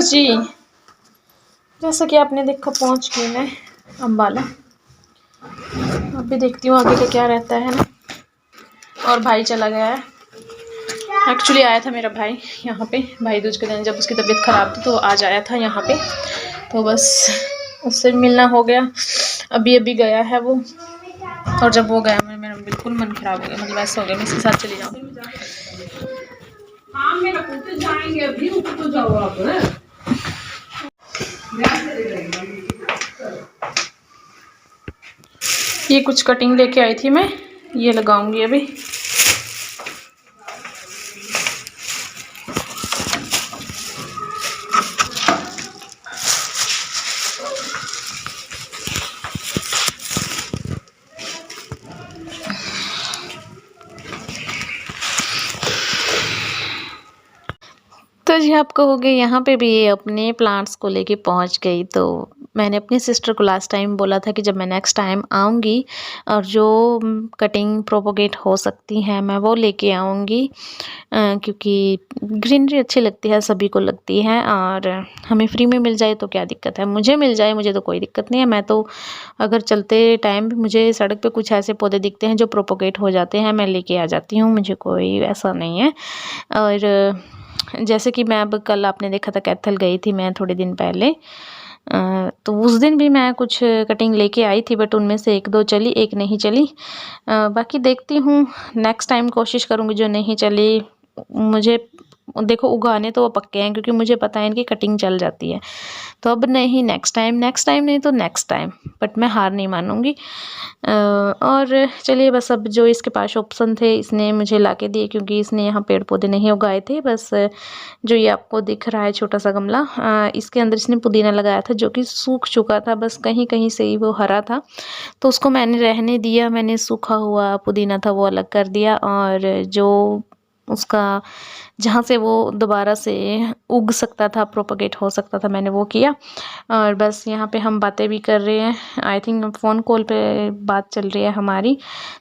जी जैसा कि आपने देखा पहुंच गई मैं अम्बाला। अभी देखती हूँ आगे का क्या रहता है ना। और भाई चला गया है। एक्चुअली आया था मेरा भाई यहाँ पे भाई दूज के दिन, जब उसकी तबीयत ख़राब थी तो आज आया था यहाँ पे, तो बस उससे मिलना हो गया। अभी अभी गया है वो, और जब वो गया मेरा बिल्कुल मन ख़राब हो गया। मतलब ऐसा हो गया मैं इसके साथ चली जाऊँ। हाँ मेरा पूछे जाएंगे अभी, तो जाओ आप। ये कुछ कटिंग लेके आई थी मैं, ये लगाऊंगी अभी। तो जी आप कहोगे यहाँ पे भी ये अपने प्लांट्स को लेके पहुँच गई। तो मैंने अपनी सिस्टर को लास्ट टाइम बोला था कि जब मैं नेक्स्ट टाइम आऊँगी और जो कटिंग प्रोपोगेट हो सकती है मैं वो लेके आऊँगी, क्योंकि ग्रीनरी अच्छी लगती है, सभी को लगती है। और हमें फ्री में मिल जाए तो क्या दिक्कत है, मुझे मिल जाए मुझे तो कोई दिक्कत नहीं है। मैं तो अगर चलते टाइम भी मुझे सड़क पे कुछ ऐसे पौधे दिखते हैं जो प्रोपोगेट हो जाते हैं, मैं लेके आ जाती हूँ, मुझे कोई ऐसा नहीं है। और जैसे कि मैं अब कल आपने देखा था कैथल गई थी मैं थोड़े दिन पहले, तो उस दिन भी मैं कुछ कटिंग लेके आई थी, बट उनमें से एक दो चली, एक नहीं चली। बाकी देखती हूँ नेक्स्ट टाइम कोशिश करूँगी जो नहीं चली। मुझे देखो उगाने तो वो पक्के हैं, क्योंकि मुझे पता है इनकी कटिंग चल जाती है। तो अब नहीं, नेक्स्ट टाइम नहीं तो नेक्स्ट टाइम, बट मैं हार नहीं मानूंगी। और चलिए बस अब जो इसके पास ऑप्शन थे इसने मुझे लाके दिए, क्योंकि इसने यहाँ पेड़ पौधे नहीं उगाए थे। बस जो ये आपको दिख रहा है छोटा सा गमला, इसके अंदर इसने पुदीना लगाया था जो कि सूख चुका था, बस कहीं कहीं से ही वो हरा था, तो उसको मैंने रहने दिया। मैंने सूखा हुआ पुदीना था वो अलग कर दिया, और जो उसका जहाँ से वो दोबारा से उग सकता था, प्रोपगेट हो सकता था, मैंने वो किया। और बस यहाँ पे हम बातें भी कर रहे हैं, आई थिंक फ़ोन कॉल पे बात चल रही है हमारी,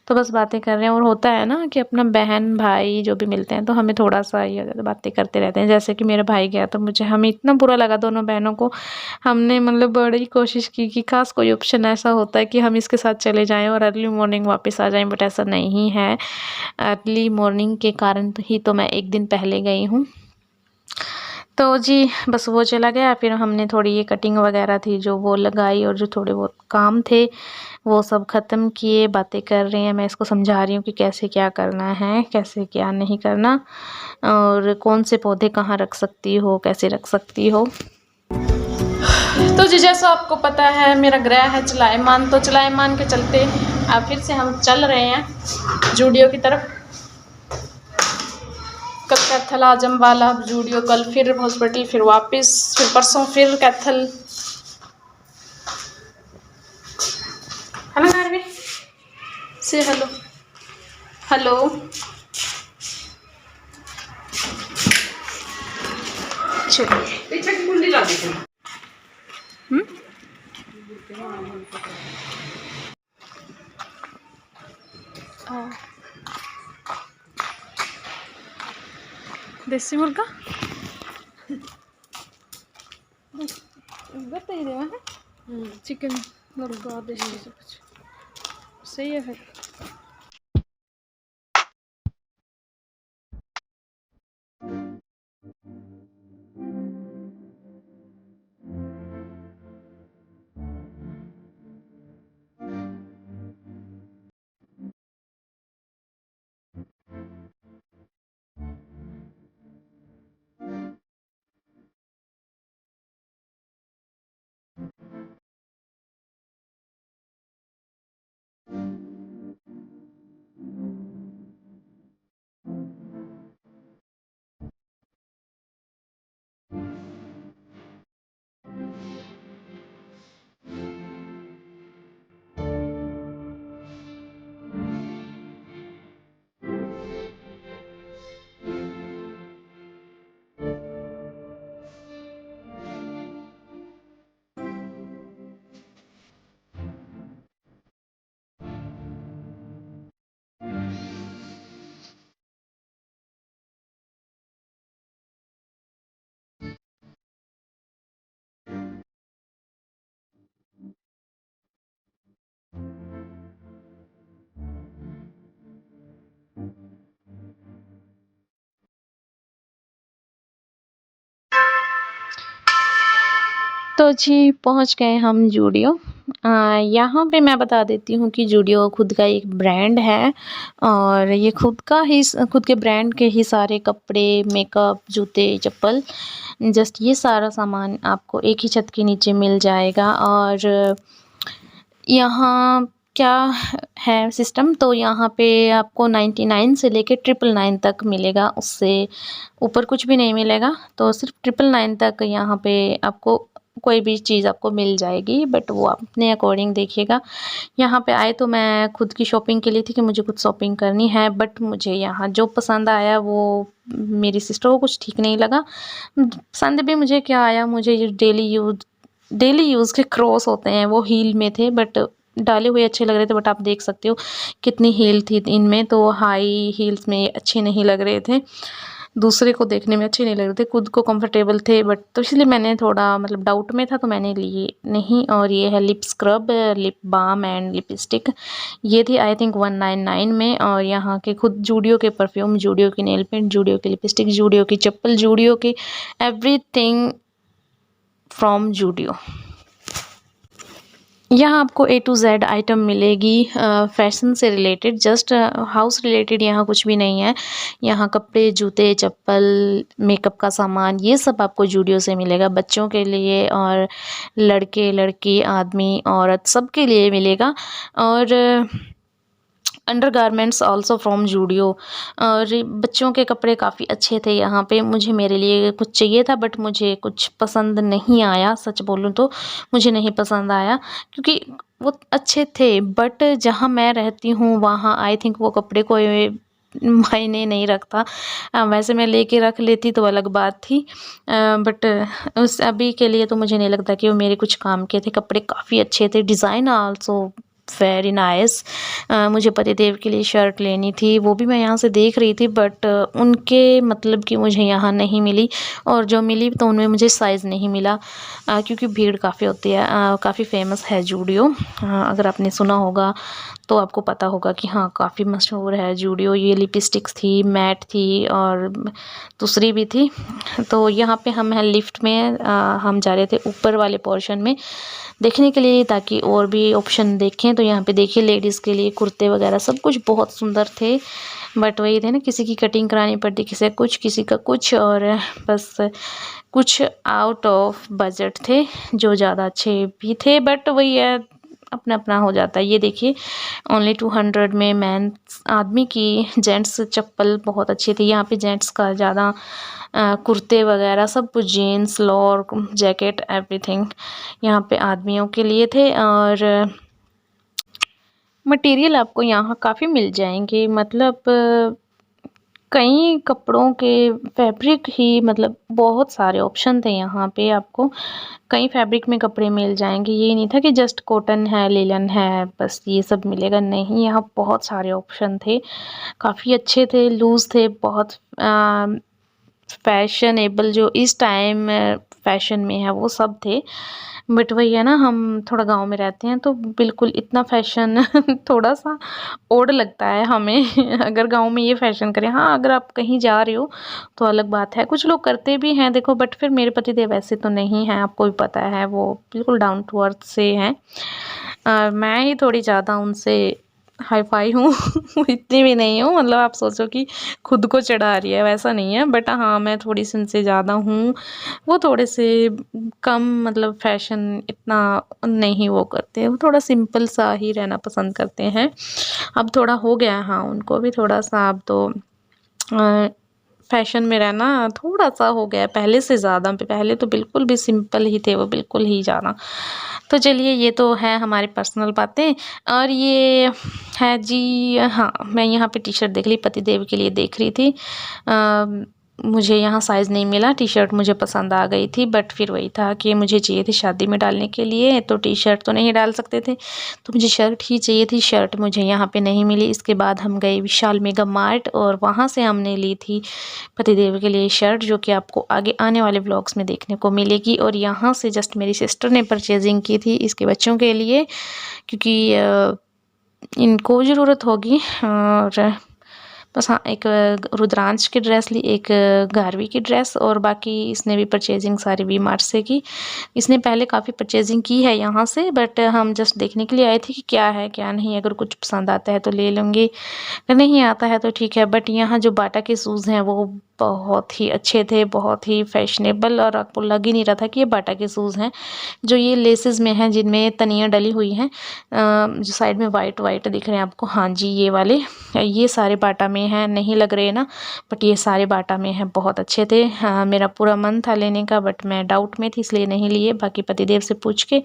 तो बस बातें कर रहे हैं। और होता है ना कि अपना बहन भाई जो भी मिलते हैं तो हमें थोड़ा सा ये बातें करते रहते हैं। जैसे कि मेरा भाई गया तो हमें इतना बुरा लगा दोनों बहनों को। हमने मतलब बड़ी कोशिश की कि काश कोई ऑप्शन ऐसा होता है कि हम इसके साथ चले जाएं और अर्ली मॉर्निंग वापस आ जाएं, बट ऐसा नहीं है। अर्ली मॉर्निंग के कारण ही तो मैं एक दिन पहले गई हूँ। तो जी बस वो चला गया, फिर हमने थोड़ी ये कटिंग वगैरह थी जो वो लगाई, और जो थोड़े बहुत काम थे वो सब ख़त्म किए। बातें कर रहे हैं, मैं इसको समझा रही हूँ कि कैसे क्या करना है, कैसे क्या नहीं करना, और कौन से पौधे कहाँ रख सकती हो, कैसे रख सकती हो। तो जी जैसा आपको पता है मेरा ग्रह है चलायमान, तो चलायमान के चलते अब फिर से हम चल रहे हैं जूडियो की तरफ। कल कैथल, आज अम्बाला, जूडियो, कल फिर हॉस्पिटल, फिर वापस, फिर परसों फिर कैथल, है ना गार्वी से हेलो हेलो। चलिए देसी मुर्गा बताइए देवा है, चिकन मुर्गा देसी सब कुछ सही है फिर। तो जी पहुँच गए हम ज़ूडियो। यहाँ पे मैं बता देती हूँ कि ज़ूडियो खुद का एक ब्रांड है और ये खुद के ब्रांड के ही सारे कपड़े, मेकअप, जूते, चप्पल जस्ट ये सारा सामान आपको एक ही छत के नीचे मिल जाएगा। और यहाँ क्या है सिस्टम, तो यहाँ पे आपको 99 से लेके 999 तक मिलेगा, उससे ऊपर कुछ भी नहीं मिलेगा। तो सिर्फ 999 तक यहाँ पे आपको कोई भी चीज़ आपको मिल जाएगी, बट वो आप अपने अकॉर्डिंग देखिएगा। यहाँ पे आए तो मैं खुद की शॉपिंग के लिए थी कि मुझे कुछ शॉपिंग करनी है, बट मुझे यहाँ जो पसंद आया वो मेरी सिस्टर को कुछ ठीक नहीं लगा। पसंद भी मुझे क्या आया, मुझे ये डेली यूज़ के क्रॉस होते हैं वो हील में थे, बट डाले हुए अच्छे लग रहे थे। बट आप देख सकते हो कितनी हील थी इनमें, तो हाई हील्स में अच्छे नहीं लग रहे थे, दूसरे को देखने में अच्छे नहीं लग रहे थे, खुद को कंफर्टेबल थे, बट तो इसलिए मैंने थोड़ा मतलब डाउट में था तो मैंने लिए नहीं। और ये है lip scrub, lip balm and lipstick, ये थी आई थिंक 199 में। और यहाँ के खुद ज़ूडियो के परफ्यूम, ज़ूडियो की नेल पेंट, ज़ूडियो की लिपस्टिक, ज़ूडियो की चप्पल, ज़ूडियो की एवरीथिंग फ्रॉम ज़ूडियो। यहाँ आपको ए टू जेड आइटम मिलेगी फैशन से रिलेटेड, जस्ट हाउस रिलेटेड यहाँ कुछ भी नहीं है। यहाँ कपड़े, जूते, चप्पल, मेकअप का सामान ये सब आपको ज़ूडियो से मिलेगा, बच्चों के लिए और लड़के लड़की, आदमी औरत सबके लिए मिलेगा। और अंडरगारमेंट्स आल्सो फ्रॉम ज़ूडियो। और बच्चों के कपड़े काफ़ी अच्छे थे यहाँ पे। मुझे मेरे लिए कुछ चाहिए था बट मुझे कुछ पसंद नहीं आया, सच बोलूँ तो मुझे नहीं पसंद आया क्योंकि वो अच्छे थे, बट जहाँ मैं रहती हूँ वहाँ आई थिंक वो कपड़े कोई मायने नहीं रखता। वैसे मैं लेके रख लेती तो अलग बात थी, बट उस अभी के लिए तो मुझे नहीं लगता कि वो मेरे कुछ काम के थे। कपड़े काफ़ी अच्छे थे, डिज़ाइन आल्सो वेरी नाइस। मुझे पतिदेव के लिए शर्ट लेनी थी, वो भी मैं यहाँ से देख रही थी, बट उनके मतलब की मुझे यहाँ नहीं मिली, और जो मिली तो उनमें मुझे साइज़ नहीं मिला क्योंकि भीड़ काफ़ी होती है। काफ़ी फेमस है ज़ूडियो, अगर आपने सुना होगा तो आपको पता होगा कि हाँ काफ़ी मशहूर है ज़ूडियो। ये लिपस्टिक्स थी, मैट थी और दूसरी भी थी। तो यहाँ पे हम हैं लिफ्ट में, हम जा रहे थे ऊपर वाले पोर्शन में देखने के लिए ताकि और भी ऑप्शन देखें। तो यहाँ पे देखिए लेडीज़ के लिए कुर्ते वगैरह सब कुछ बहुत सुंदर थे, बट वही थे ना, किसी की कटिंग करानी पड़ती, किसी का कुछ, किसी का कुछ, और बस कुछ आउट ऑफ बजट थे जो ज़्यादा अच्छे भी थे, बट वही है अपना अपना हो जाता है। ये देखिए ओनली 200 में मेंस आदमी की, जेंट्स चप्पल बहुत अच्छी थी। यहाँ पे जेंट्स का ज़्यादा कुर्ते वगैरह सब कुछ, जीन्स, लोअर, जैकेट, एवरीथिंग यहाँ पे आदमियों के लिए थे। और मटेरियल आपको यहाँ काफ़ी मिल जाएंगे, मतलब कई कपड़ों के फैब्रिक ही, मतलब बहुत सारे ऑप्शन थे यहाँ पे, आपको कई फैब्रिक में कपड़े मिल जाएंगे। ये नहीं था कि जस्ट कॉटन है, लिलन है, बस ये सब मिलेगा, नहीं, यहाँ बहुत सारे ऑप्शन थे, काफ़ी अच्छे थे, लूज़ थे, बहुत फैशनेबल जो इस टाइम फैशन में है वो सब थे। बट वही है ना, हम थोड़ा गांव में रहते हैं तो बिल्कुल इतना फैशन थोड़ा सा ओड लगता है हमें अगर गांव में ये फैशन करें। हाँ, अगर आप कहीं जा रहे हो तो अलग बात है, कुछ लोग करते भी हैं देखो, बट फिर मेरे पतिदेव वैसे तो नहीं हैं, आपको भी पता है, वो बिल्कुल डाउन टू अर्थ से हैं। मैं ही थोड़ी ज़्यादा उनसे हाई फाई हूँ इतनी भी नहीं हूँ, मतलब आप सोचो कि खुद को चढ़ा रही है, वैसा नहीं है, बट हाँ मैं थोड़ी सी उनसे ज़्यादा हूँ। वो थोड़े से कम, मतलब फैशन इतना नहीं वो करते, वो थोड़ा सिंपल सा ही रहना पसंद करते हैं। अब थोड़ा हो गया है हाँ उनको भी थोड़ा सा, अब तो फैशन में रहना थोड़ा सा हो गया है पहले से ज़्यादा। पहले तो बिल्कुल भी सिंपल ही थे वो, बिल्कुल ही ज़्यादा। तो चलिए ये तो है हमारी पर्सनल बातें। और ये है जी, हाँ मैं यहाँ पे टी शर्ट देख ली, पतिदेव के लिए देख रही थी। मुझे यहाँ साइज़ नहीं मिला, टी शर्ट मुझे पसंद आ गई थी, बट फिर वही था कि मुझे चाहिए थी शादी में डालने के लिए, तो टी शर्ट तो नहीं डाल सकते थे, तो मुझे शर्ट ही चाहिए थी। शर्ट मुझे यहाँ पे नहीं मिली। इसके बाद हम गए विशाल मेगा मार्ट और वहाँ से हमने ली थी पतिदेव के लिए शर्ट, जो कि आपको आगे आने वाले व्लॉग्स में देखने को मिलेगी। और यहाँ से जस्ट मेरी सिस्टर ने परचेजिंग की थी इसके बच्चों के लिए, क्योंकि इनको ज़रूरत होगी। और बस हाँ, एक रुद्रांश की ड्रेस ली, एक गारवी की ड्रेस, और बाकी इसने भी परचेजिंग सारी वी मार्ट से की। इसने पहले काफ़ी परचेजिंग की है यहाँ से, बट हम जस्ट देखने के लिए आए थे कि क्या है क्या नहीं, अगर कुछ पसंद आता है तो ले लूँगी, अगर नहीं आता है तो ठीक है। बट यहाँ जो बाटा के शूज़ हैं वो बहुत ही अच्छे थे, बहुत ही फैशनेबल, और आपको लग ही नहीं रहा था कि ये बाटा के शूज़ हैं। जो ये लेसेस में हैं जिनमें तनियाँ डली हुई हैं, जो साइड में वाइट वाइट दिख रहे हैं आपको, हाँ जी ये वाले, ये सारे बाटा में हैं, नहीं लग रहे ना, बट ये सारे बाटा में हैं, बहुत अच्छे थे। हाँ, मेरा पूरा मन था लेने का, बट मैं डाउट में थी इसलिए नहीं लिए। बाकी पतिदेव से पूछ के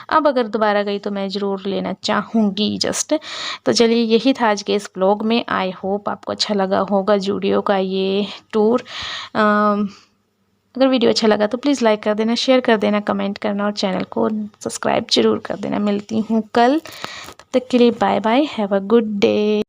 अब अगर दोबारा गई तो मैं ज़रूर लेना चाहूँगी जस्ट। तो चलिए यही था आज के इस ब्लॉग में। आई होप आपको अच्छा लगा होगा जूडियो का ये टूर। अगर वीडियो अच्छा लगा तो प्लीज़ लाइक कर देना, शेयर कर देना, कमेंट करना, और चैनल को सब्सक्राइब जरूर कर देना। मिलती हूँ कल, तब तक के लिए bye bye, have a good day.